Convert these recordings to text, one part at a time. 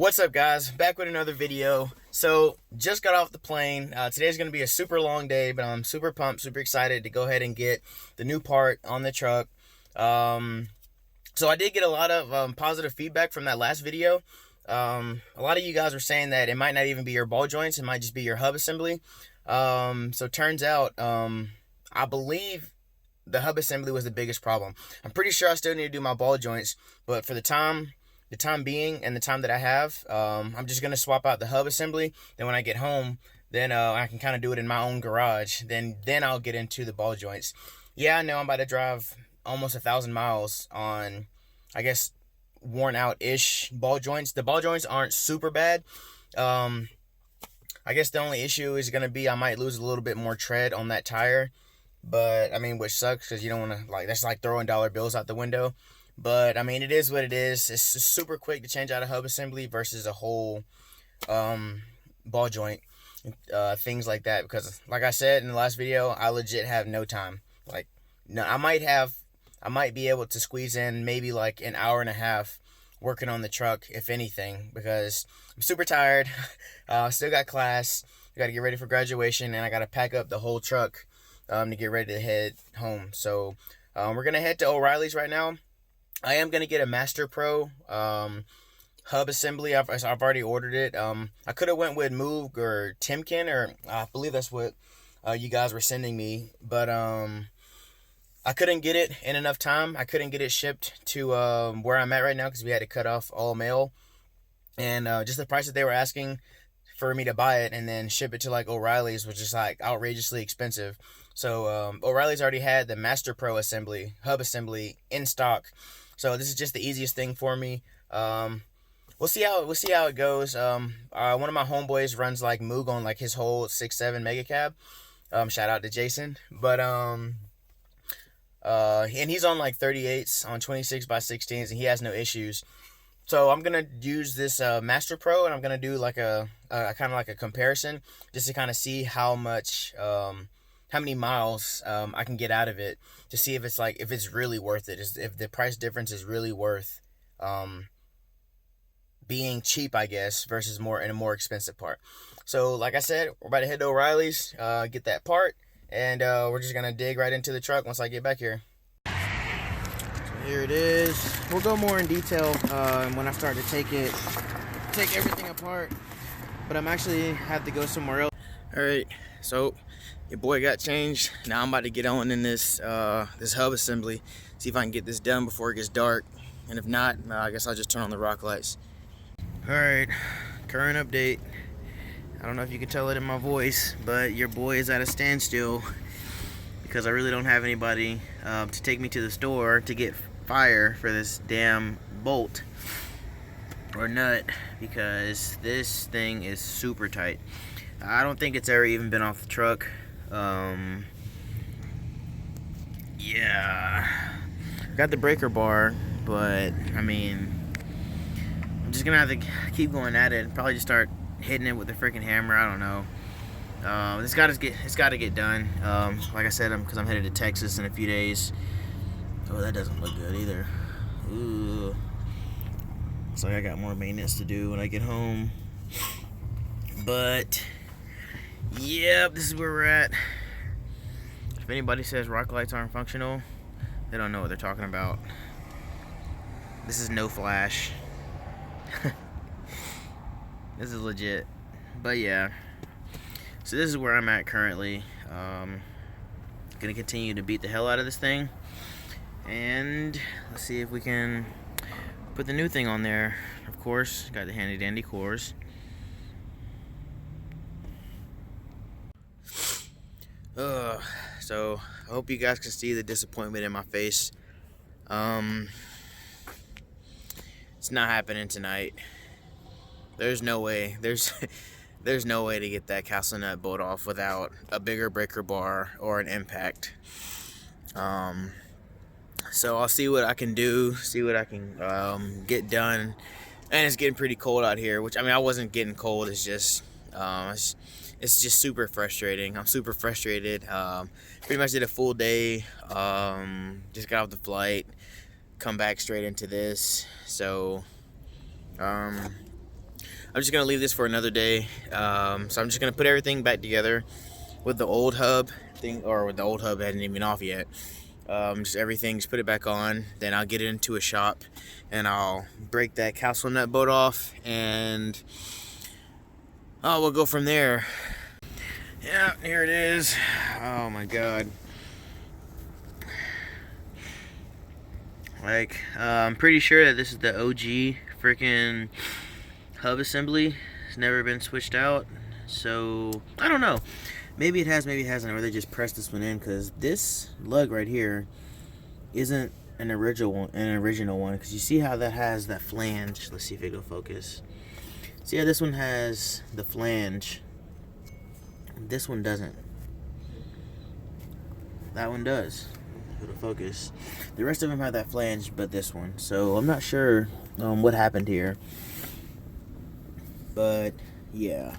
What's up, guys? Back with another video. So just got off the plane. Today's going to be a super long day, but I'm super pumped, super excited to go ahead and get the new part on the truck. So I did get a lot of positive feedback from that last video. A lot of you guys were saying that it might not even be your ball joints, it might just be your hub assembly. So turns out, I believe the hub assembly was the biggest problem. I'm pretty sure I still need to do my ball joints, but for the time being and the time that I have, I'm just gonna swap out the hub assembly. Then when I get home, then I can kind of do it in my own garage. Then I'll get into the ball joints. Yeah, I know I'm about to drive almost 1,000 miles on, I guess, worn out ish ball joints. The ball joints aren't super bad. I guess the only issue is gonna be I might lose a little bit more tread on that tire, but I mean, which sucks because you don't want to, like, that's like throwing dollar bills out the window. But I mean, it is what it is. It's super quick to change out a hub assembly versus a whole ball joint, things like that. Because like I said in the last video, I legit have no time. Like, no, I might be able to squeeze in maybe like an hour and a half working on the truck, if anything, because I'm super tired. Still got class. I got to get ready for graduation, and I got to pack up the whole truck to get ready to head home. So we're gonna head to O'Reilly's right now. I am gonna get a Master Pro hub assembly. I've already ordered it. I could have went with Moog or Timken, or I believe that's what you guys were sending me, but I couldn't get it in enough time. I couldn't get it shipped to where I'm at right now because we had to cut off all mail, and just the price that they were asking for me to buy it and then ship it to like O'Reilly's was just like outrageously expensive. So O'Reilly's already had the Master Pro assembly, hub assembly in stock. So this is just the easiest thing for me. We'll see how it goes. One of my homeboys runs like Moog on like his whole 6.7 mega cab. Shout out to Jason. But and he's on like 38s on 26x16s, and he has no issues. So I'm gonna use this Master Pro, and I'm gonna do like a kind of like a comparison, just to kind of see how much, how many miles I can get out of it, to see if it's really worth it, if the price difference is really worth being cheap, I guess, versus a more expensive part. So like I said, we're about to head to O'Reilly's, get that part, and we're just gonna dig right into the truck once I get back here. Here it is. We'll go more in detail when I start to take everything apart, but I'm actually have to go somewhere else. All right, so your boy got changed. Now I'm about to get on in this this hub assembly, see if I can get this done before it gets dark, and if not, I guess I'll just turn on the rock lights. All right, current update. I don't know if you can tell it in my voice, but your boy is at a standstill because I really don't have anybody to take me to the store to get fire for this damn bolt or nut, because this thing is super tight. I don't think it's ever even been off the truck. Yeah, got the breaker bar, but I mean, I'm just gonna have to keep going at it. Probably just start hitting it with the freaking hammer. I don't know. It's got to get done. Like I said, because I'm headed to Texas in a few days. Oh, that doesn't look good either. Ooh. Looks like I got more maintenance to do when I get home. But yep, this is where we're at. If anybody says rock lights aren't functional, they don't know what they're talking about. This is no flash. This is legit. But yeah, so this is where I'm at currently. Gonna continue to beat the hell out of this thing, and let's see if we can put the new thing on there. Of course, got the handy dandy cores. So I hope you guys can see the disappointment in my face. It's not happening tonight. There's no way. There's no way to get that castle nut bolt off without a bigger breaker bar or an impact. So I'll see what I can do, see what I can get done. And it's getting pretty cold out here, which, I mean, I wasn't getting cold. It's just super frustrating. I'm super frustrated. Pretty much did a full day. Just got off the flight, come back straight into this. So I'm just gonna leave this for another day. So I'm just gonna put everything back together with the old hub thing, or with the old hub that hadn't even been off yet. Just everything, just put it back on. Then I'll get it into a shop and I'll break that castle nut bolt off, and we'll go from there. Yeah, here it is. Oh my god. Like, I'm pretty sure that this is the OG freaking hub assembly. It's never been switched out, so I don't know. Maybe it has, maybe it hasn't, or they just pressed this one in, because this lug right here isn't an original one. Because you see how that has that flange. Let's see if it'll focus. See how this one has the flange. This one doesn't. That one does. It'll focus. The rest of them have that flange, but this one. So I'm not sure what happened here. But yeah,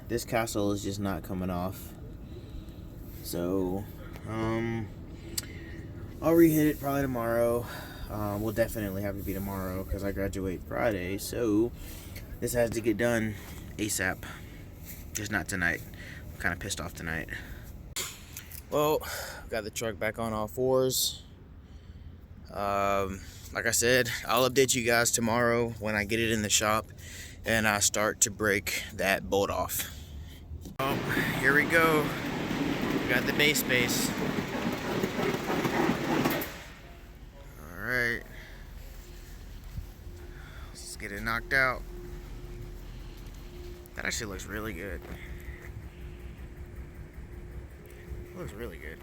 this castle is just not coming off. So I'll re-hit it probably tomorrow. Will definitely have to be tomorrow because I graduate Friday. So this has to get done ASAP. Just not tonight. I'm kind of pissed off tonight. Well, got the truck back on all fours. Like I said, I'll update you guys tomorrow when I get it in the shop and I start to break that bolt off. Oh, here we go. We got the base space. Alright. Let's get it knocked out. That actually looks really good. It looks really good.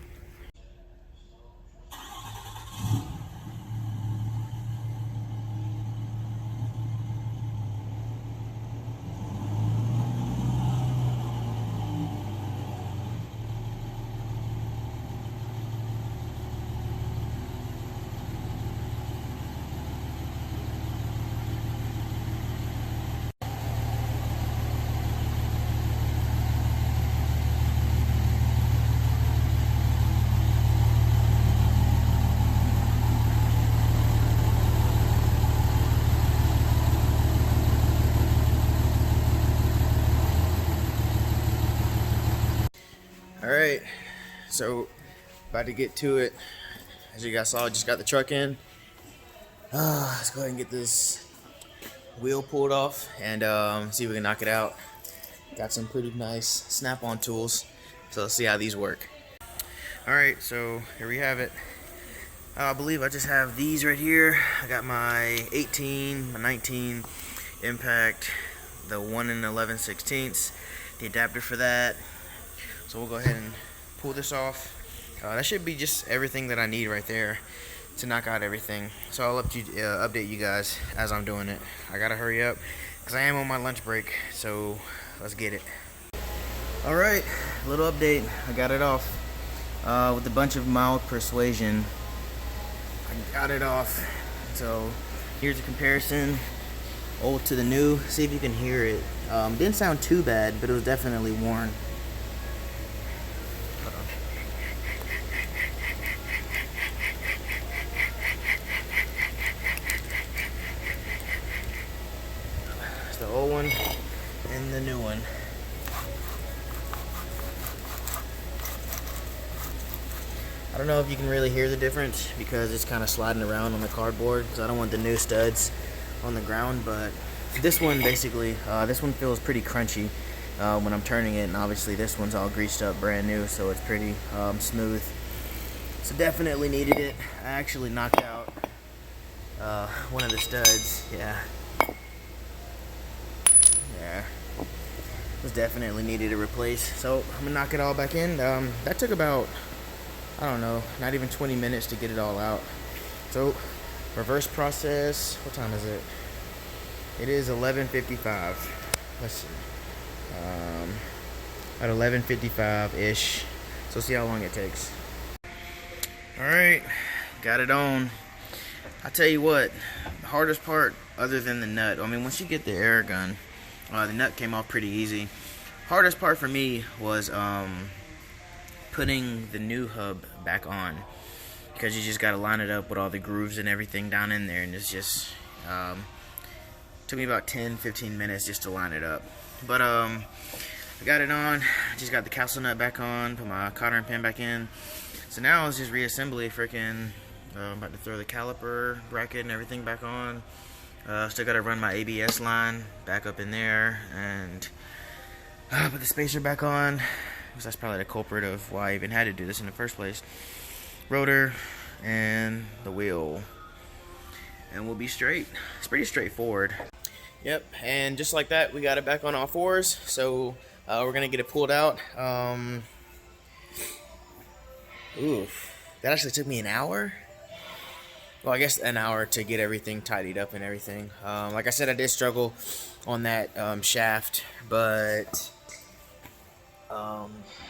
Alright, so about to get to it. As you guys saw, I just got the truck in. Let's go ahead and get this wheel pulled off and see if we can knock it out. Got some pretty nice snap-on tools, so let's see how these work. Alright, so here we have it. I believe I just have these right here. I got my 18, my 19 impact, the 1 and 11/16, the adapter for that. So we'll go ahead and pull this off. That should be just everything that I need right there to knock out everything. So I'll update you guys as I'm doing it. I gotta hurry up because I am on my lunch break. So let's get it. All right, little update. I got it off with a bunch of mild persuasion. I got it off. So here's a comparison, old to the new. See if you can hear it. Didn't sound too bad, but it was definitely worn. The old one and the new one. I don't know if you can really hear the difference because it's kind of sliding around on the cardboard, because I don't want the new studs on the ground. But this one basically, this one feels pretty crunchy when I'm turning it, and obviously this one's all greased up brand new, so it's pretty smooth. So definitely needed it. I actually knocked out one of the studs. Yeah, was definitely needed to replace. So I'm gonna knock it all back in. That took about, I don't know, not even 20 minutes to get it all out. So reverse process. What time is it? It is 11:55. Let's see. At 11:55 ish. So let's see how long it takes. All right, got it on. I tell you what, the hardest part, other than the nut, I mean, once you get the air gun, the nut came off pretty easy. Hardest part for me was putting the new hub back on, because you just got to line it up with all the grooves and everything down in there, and it's just Took me about 10-15 minutes just to line it up. But I got it on. Just got the capsule nut back on. Put my cotter pin back in. So now it's just reassembly. Freaking I'm about to throw the caliper bracket and everything back on. Still got to run my ABS line back up in there and put the spacer back on, because that's probably the culprit of why I even had to do this in the first place. Rotor and the wheel, and we'll be straight. It's pretty straightforward. Yep, and just like that, we got it back on all fours. So we're gonna get it pulled out. Oof, that actually took me an hour. Well, I guess an hour to get everything tidied up and everything. Like I said, I did struggle on that shaft, but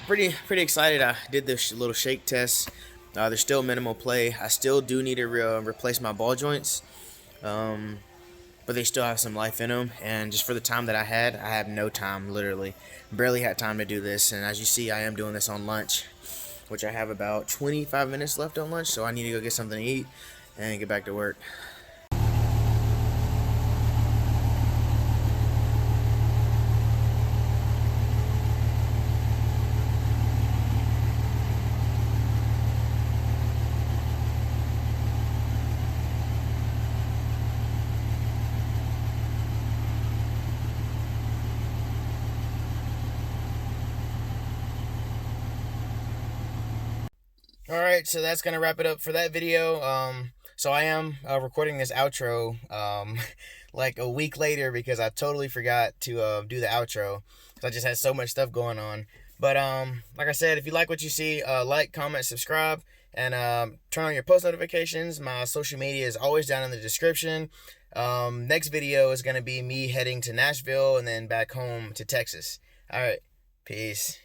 pretty excited. I did this little shake test. There's still minimal play. I still do need to replace my ball joints, but they still have some life in them. And just for the time that I have no time. Literally, barely had time to do this. And as you see, I am doing this on lunch, which I have about 25 minutes left on lunch. So I need to go get something to eat and get back to work. Alright, so that's going to wrap it up for that video. So I am recording this outro like a week later, because I totally forgot to do the outro, because I just had so much stuff going on. But like I said, if you like what you see, like, comment, subscribe, and turn on your post notifications. My social media is always down in the description. Next video is going to be me heading to Nashville and then back home to Texas. Alright, peace.